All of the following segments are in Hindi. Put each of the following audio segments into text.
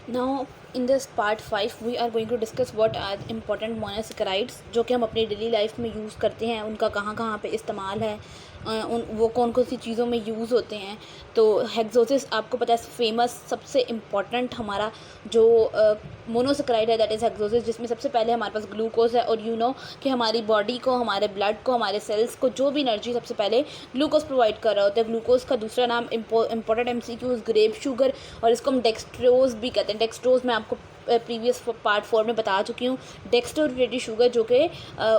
Now in this part 5 we are going to discuss what are important monosaccharides जो कि हम अपनी डेली लाइफ में यूज़ करते हैं, उनका कहाँ कहाँ पे इस्तेमाल है, उन वो कौन कौन सी चीज़ों में यूज़ होते हैं। तो हेक्सोसिस आपको पता है फेमस सबसे इम्पॉर्टेंट हमारा जो मोनोसेकेराइड है दैट इज़ हेक्सोसिस, जिसमें सबसे पहले हमारे पास ग्लूकोज है। और कि हमारी बॉडी को, हमारे ब्लड को, हमारे सेल्स को जो भी एनर्जी सबसे पहले ग्लूकोज प्रोवाइड कर रहा होता है। ग्लूकोज का दूसरा नाम इम्पॉर्टेंट MCQ ग्रेप शुगर, और इसको हम डेक्सट्रोज भी कहते हैं। डेक्सट्रोज मैं आपको प्रीवियस पार्ट 4 में बता चुकी हूँ। डेक्स्ट्रो रोटेटेड शुगर जो कि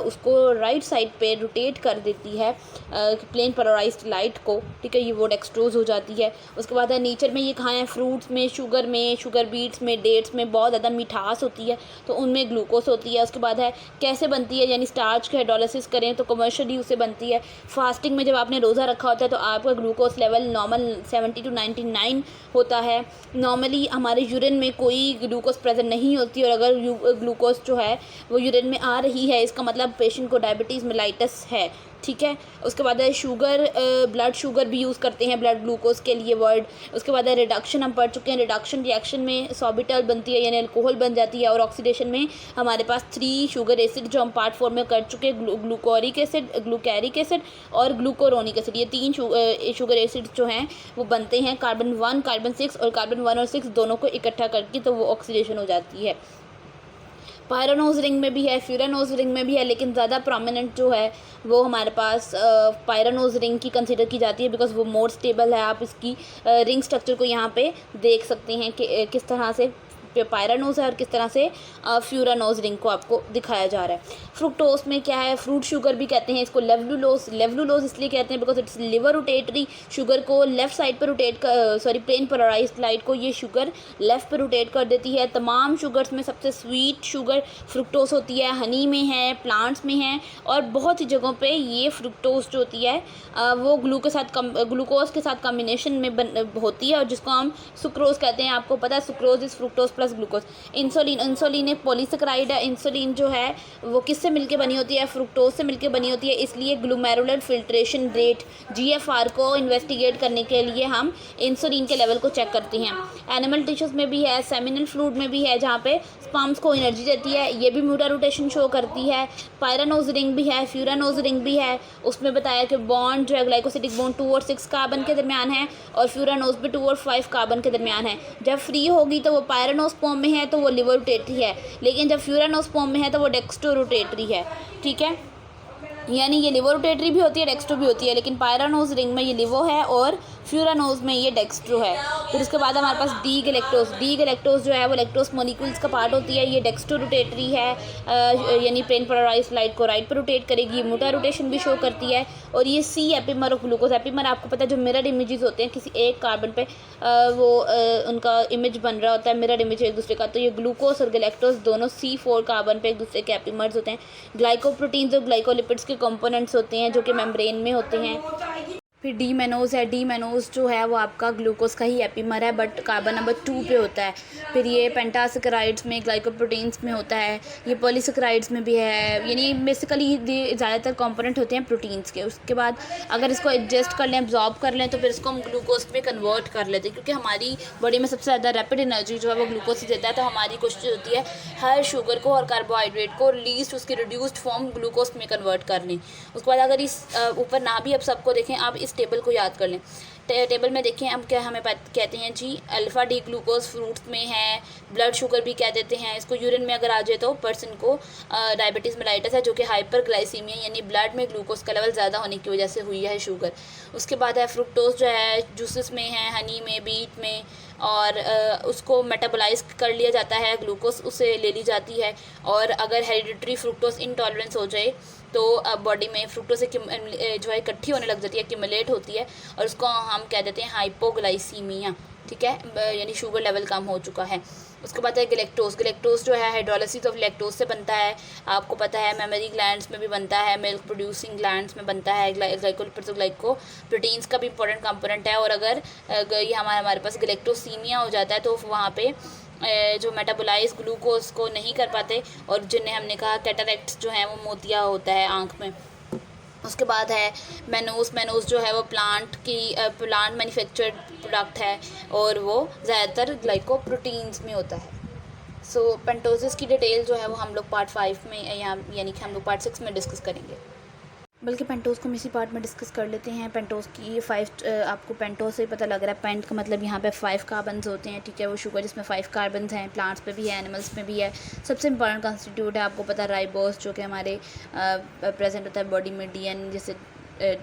उसको राइट साइड पे रोटेट कर देती है प्लेन पोलराइज्ड लाइट को, ठीक है, ये वो डेक्सट्रोज हो जाती है। उसके बाद है नेचर में ये कहाँ है, फ्रूट्स में, शुगर बीट्स में, डेट्स में बहुत ज़्यादा मिठास होती है, तो उनमें ग्लूकोज होती है। उसके बाद है कैसे बनती है, यानी स्टार्च का हाइड्रोलिसिस करें तो कमर्शियली उसे बनती है। फास्टिंग में जब आपने रोज़ा रखा होता है तो आपका ग्लूकोज लेवल नॉर्मल 70 to 99 होता है। नॉर्मली हमारे यूरिन में कोई ग्लूकोज प्रेजेंट नहीं होती, और अगर ग्लूकोज जो है वो यूरिन में आ रही है, इसका मतलब पेशेंट को डायबिटीज़ मेलाइटस है, ठीक है। उसके बाद है शुगर, ब्लड शुगर भी यूज़ करते हैं ब्लड ग्लूकोज के लिए वर्ड। उसके बाद है रिडक्शन, हम पढ़ चुके हैं। रिडक्शन रिएक्शन में सॉर्बिटल बनती है, यानी अल्कोहल बन जाती है। और ऑक्सीडेशन में हमारे पास 3 शुगर एसिड जो हम पार्ट 4 में कर चुके हैं, ग्लूकोरिक एसिड, ग्लूकैरिक एसिड और ग्लूकोरोनिक एसिड, ये 3 शुगर एसिड जो हैं वो बनते हैं कार्बन 1, कार्बन 6, और कार्बन 1 और 6 दोनों को इकट्ठा करके, तो वो ऑक्सीडेशन हो जाती है। पायरानोज रिंग में भी है, फ्यूरानोज रिंग में भी है, लेकिन ज़्यादा प्रोमिनेंट जो है वो हमारे पास पायरानोज रिंग की कंसिडर की जाती है, बिकॉज वो मोर स्टेबल है। आप इसकी रिंग स्ट्रक्चर को यहाँ पे देख सकते हैं कि किस तरह से पायरानोज है और किस तरह से फ्यूरानोज रिंग को आपको दिखाया जा रहा है। फ्रुक्टोज में क्या है, फ्रूट शुगर भी कहते हैं इसको। लेवलुलोज इसलिए कहते हैं because it's levorotatory, sugar को लेफ्ट साइड पर रोटेट कर, सॉरी प्लेन पोलराइज्ड लाइट को ये शुगर लेफ्ट पर रोटेट कर देती है। तमाम शुगर्स में सबसे स्वीट शुगर फ्रुक्टोज होती है, हनी में है, प्लांट्स में है, और बहुत सी जगहों पे ये फ्रुक्टोज जो होती है वो ग्लूकोज के साथ कॉम्बिनेशन में होती है, और जिसको हम सुक्रोज कहते हैं। आपको पता है sucrose is fructose plus glucose. Insulin एक पॉलीसेकेराइड है। इंसुलिन जो है वो किससे मिलके बनी होती है, फ्रुक्टोज से मिलके बनी होती है। इसलिए ग्लोमेरुलर फिल्ट्रेशन रेट GFR को इन्वेस्टिगेट करने के लिए हम इंसुलिन के लेवल को चेक करते हैं। एनिमल टिश्यूज में भी है, सेमिनल फ्लूइड में भी है, जहाँ पे स्पर्म्स को एनर्जी देती है, ये भी म्यूटा रोटेशन शो करती है। पायरानोज रिंग भी है, फ्यूरानोज रिंग भी है। उसमें बताया कि बॉन्ड जो है ग्लाइकोसिडिक बॉन्ड 2 और 6 कार्बन के दरमियान है, और फ्यूरानोज भी 2 और 5 कार्बन के दरमियान है। जब फ्री होगी तो वो पायरानोज फॉर्म में है तो वो लिवर रोटेटरी है, लेकिन जब फ्यूरानोज फॉर्म में है तो वो डेक्स्ट्रो रोटेटरी है, ठीक है। यानी ये लिवर रोटेटरी भी होती है, डेक्स्ट्रो भी होती है, लेकिन पायरानोज रिंग में ये लिवो है और फ्यूरानोज में ये डेक्स्ट्रो है। फिर उसके बाद हमारे पास डी गैलेक्टोज जो है वो लैक्टोज मॉलिक्यूल्स का पार्ट होती है। ये डेक्स्ट्रो रोटेटरी है, यानी प्लेन पोलराइज्ड लाइट को राइट पर रोटेट करेगी, मोटा रोटेशन भी शो करती है। और ये सी एपिमर और ग्लूकोज एपिमर आपको पता है जो मिरर इमेजेस होते हैं किसी एक कार्बन पे, उनका इमेज बन रहा होता है, मिरर इमेज एक दूसरे का। तो ये ग्लूकोज और गैलेक्टोज दोनों C4 कार्बन पे एक दूसरे के एपिमर्स होते हैं। ग्लाइकोप्रोटीन्स और ग्लाइकोलिपिड्स के कंपोनेंट्स होते हैं जो कि मेम्ब्रेन में होते हैं। फिर डी मैनोज है। डी मैनोज जो है वो आपका ग्लूकोज का ही एपिमर है, बट कार्बन नंबर 2 पे होता है। फिर ये पेंटासेकेराइड्स में, ग्लाइकोप्रोटीन्स में होता है। ये पॉलीसेकेराइड्स में भी है, यानी बेसिकली ज़्यादातर कंपोनेंट होते हैं प्रोटीन्स के। उसके बाद अगर इसको एडजस्ट कर लें, एब्जॉर्ब कर लें, तो फिर इसको हम ग्लूकोज में कन्वर्ट कर लेते हैं, क्योंकि हमारी बॉडी में सबसे ज़्यादा रैपिड एनर्जी जो है वो ग्लूकोज से देता है। तो हमारी कोशिश होती है हर शुगर को और कार्बोहाइड्रेट को लीस्ट उसकी रिड्यूस्ड फॉर्म ग्लूकोज में कन्वर्ट कर लें। उसके बाद अगर इस ऊपर ना भी अब सबको देखें, आप इस टेबल को याद कर लें। टेबल में देखें अब क्या हमें कहते हैं जी, अल्फ़ा डी ग्लूकोज फ्रूट्स में है, ब्लड शुगर भी कह देते हैं इसको। यूरिन में अगर आ जाए तो पर्सन को डायबिटीज़ मेलाइटस है, जो कि हाइपरग्लाइसीमिया, यानी ब्लड में ग्लूकोज का लेवल ज़्यादा होने की वजह से हुई है शुगर। उसके बाद है फ्रुक्टोज जो है जूसेस में है, हनी में, बीट में, और उसको मेटाबोलाइज कर लिया जाता है, ग्लूकोज उसे ले ली जाती है। और अगर हेरिडिटरी फ्रुक्टोज इंटॉलरेंस हो जाए तो बॉडी में फ्रुक्टोज जो है इकट्ठी होने लग जाती है, एक्यूमुलेट होती है, और उसको हम कह देते हैं हाइपोग्लाइसीमिया, ठीक है, यानी शुगर लेवल कम हो चुका है। उसके बाद है गैलेक्टोज जो है हाइड्रोलिसिस ऑफ लैक्टोज से बनता है। आपको पता है मेमोरी ग्लैंड्स में भी बनता है, मिल्क प्रोड्यूसिंग ग्लैंड्स में बनता है। ग्लाइकोलिपिड्स और ग्लाइकोप्रोटीन्स का भी इंपॉर्टेंट कंपोनेंट है। और अगर ये हमारे पास गैलेक्टोसीमिया हो जाता है तो वहाँ पे जो मेटाबोलाइज ग्लूकोज को नहीं कर पाते, और जिन्हें हमने कहा कैटरैक्ट्स जो हैं वो मोतिया होता है आँख में। उसके बाद है मैनोस। मैनोस जो है वो प्लांट मैन्युफैक्चर्ड प्रोडक्ट है और वो ज़्यादातर ग्लाइकोप्रोटीन्स में होता है। सो पेंटोसिस की डिटेल जो है वो हम लोग पार्ट 5 में यानी कि हम लोग पार्ट 6 में डिस्कस करेंगे, बल्कि पेंटोस को हम इसी पार्ट में डिस्कस कर लेते हैं। पेंटोस की 5 आपको पेंटोस से ही पता लग रहा है, पेंट का मतलब यहाँ पे 5 कार्बन्स होते हैं, ठीक है। वो शुगर जिसमें 5 कार्बन्स हैं, प्लांट्स पे भी है, एनिमल्स में भी है। सबसे इंपॉर्टेंट कॉन्स्टिट्यूट है आपको पता है राइबोस, जो कि हमारे प्रेजेंट होता है बॉडी में डीएन, जैसे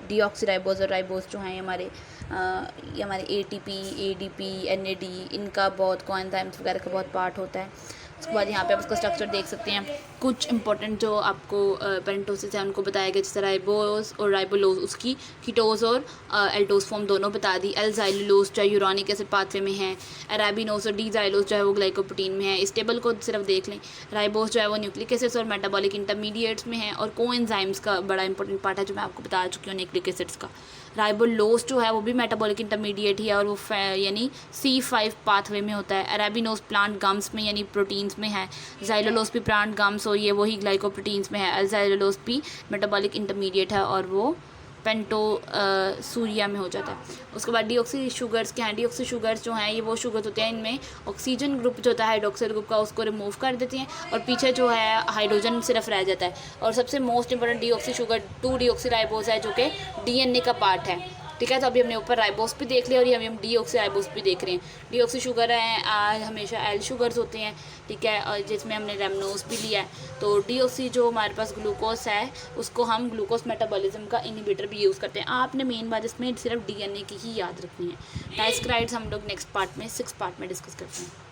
डीऑक्सीराइबोस और राइबोस जो हैं ये हमारे एटीपी, एडीपी, एनएडी, इनका बहुत कोएंजाइम्स वगैरह का बहुत पार्ट होता है। उसके बाद यहाँ पे आप उसका स्ट्रक्चर देख सकते हैं। कुछ इंपॉर्टेंट जो आपको पेंटोसिस है उनको बताया गया, जैसे राइबोस और राइबोलोज, उसकी कीटोस और एल्डोस फॉर्म दोनों बता दी। एल्जाइलोज जो है यूरानिक एसिड पाथवे में है। अराबिनोस और डीजाइलोज जो है वो ग्लाइकोप्रोटीन में है। इस टेबल को सिर्फ देख लें। राइबोस जो है वो न्यूक्लिक एसिड्स और मेटाबॉलिक इंटरमीडिएट्स में है, और कोएंजाइम्स का बड़ा इंपॉर्टेंट पार्ट है जो मैं आपको बता चुकी हूँ न्यूक्लिक एसिड्स का। राइबोलोस जो है वो भी मेटाबॉलिक इंटरमीडिएट ही है, और वो यानी C5 पाथवे में होता है। अराबिनोस प्लांट गम्स में यानी प्रोटीन्स में है। जाइलोलोस भी प्लांट गम्स और ये वही ग्लाइकोप्रोटीन्स में है। अल्जाइलोलोस भी मेटाबॉलिक इंटरमीडिएट है और वो सूरिया में हो जाता है। उसके बाद डीऑक्सी शुगर्स क्या हैं? डीऑक्सी शुगर्स जो हैं ये वो शुगर्स होते हैं, इनमें ऑक्सीजन ग्रुप जो होता है हाइड्रोक्साइड ग्रुप का उसको रिमूव कर देती हैं, और पीछे जो है हाइड्रोजन सिर्फ रह जाता है। और सबसे most important deoxy sugar 2 deoxy ribose है, जो कि डीएनए का पार्ट है, ठीक है। तो अभी हमने ऊपर राइबोस भी देख लिया और ये हम डीऑक्सी राइबोस भी देख रहे हैं। डीऑक्सी शुगर है हमेशा एल शुगर्स होते हैं, ठीक है, और जिसमें हमने रेमनोस भी लिया है। तो डीऑक्सी जो हमारे पास ग्लूकोस है उसको हम ग्लूकोस मेटाबॉलिज्म का इनहिबिटर भी यूज़ करते हैं। आपने मेन बात इसमें सिर्फ डीएनए की ही याद रखनी है। डाइस्क्राइड्स हम लोग नेक्स्ट पार्ट में 6 पार्ट में डिस्कस करते हैं।